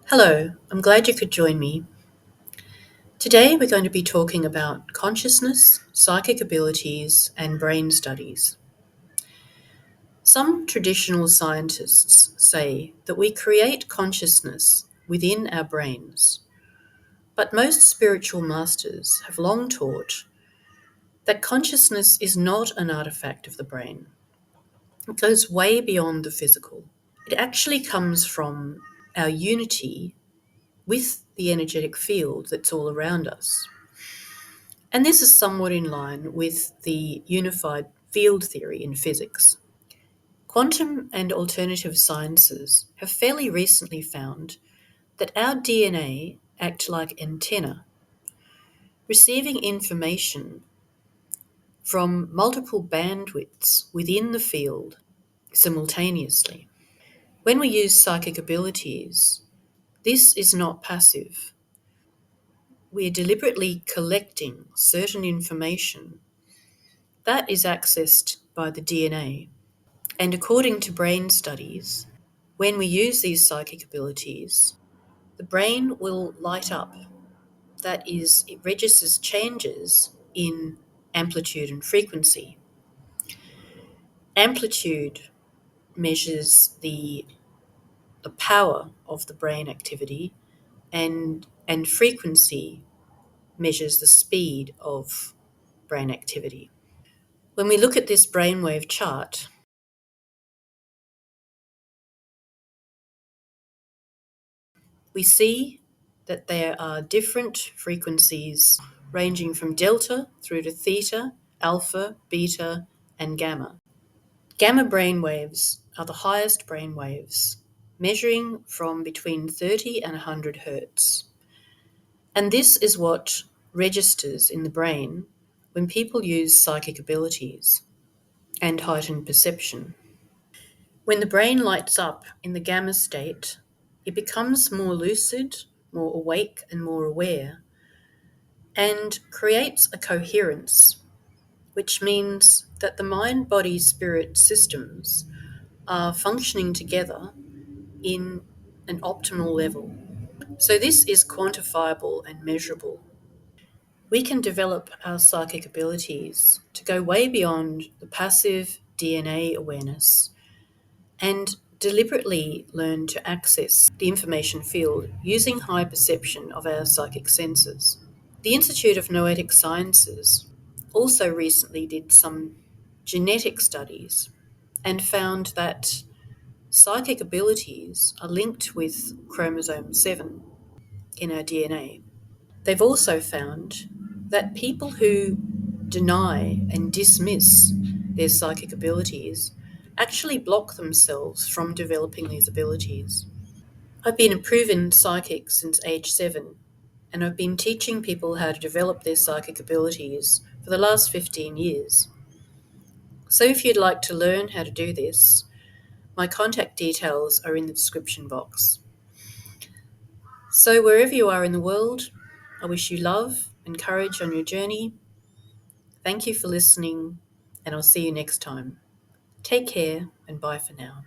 Hello, I'm glad you could join me. Today we're going to be talking about consciousness, psychic abilities, and brain studies. Some traditional scientists say that we create consciousness within our brains, but most spiritual masters have long taught that consciousness is not an artifact of the brain. It goes way beyond the physical. It actually comes from our unity with the energetic field that's all around us. And this is somewhat in line with the unified field theory in physics. Quantum and alternative sciences have fairly recently found that our DNA act like antenna, receiving information from multiple bandwidths within the field simultaneously. When we use psychic abilities, this is not passive. We're deliberately collecting certain information that is accessed by the DNA. And according to brain studies, when we use these psychic abilities, the brain will light up. That is, it registers changes in amplitude and frequency. Amplitude measures the power of the brain activity, and frequency measures the speed of brain activity. When we look at this brainwave chart, we see that there are different frequencies ranging from delta through to theta, alpha, beta, and gamma. Gamma brainwaves are the highest brainwaves, measuring from between 30 and 100 hertz. And this is what registers in the brain when people use psychic abilities and heightened perception. When the brain lights up in the gamma state, it becomes more lucid, more awake, and more aware, and creates a coherence, which means that the mind, body, spirit systems are functioning together in an optimal level. So, this is quantifiable and measurable. We can develop our psychic abilities to go way beyond the passive DNA awareness and deliberately learn to access the information field using high perception of our psychic senses. The Institute of Noetic Sciences also recently did some genetic studies and found that psychic abilities are linked with chromosome 7 in our DNA. They've also found that people who deny and dismiss their psychic abilities actually block themselves from developing these abilities. I've been a proven psychic since age 7, and I've been teaching people how to develop their psychic abilities for the last 15 years. So if you'd like to learn how to do this, my contact details are in the description box. So wherever you are in the world, I wish you love and courage on your journey. Thank you for listening, and I'll see you next time. Take care, and bye for now.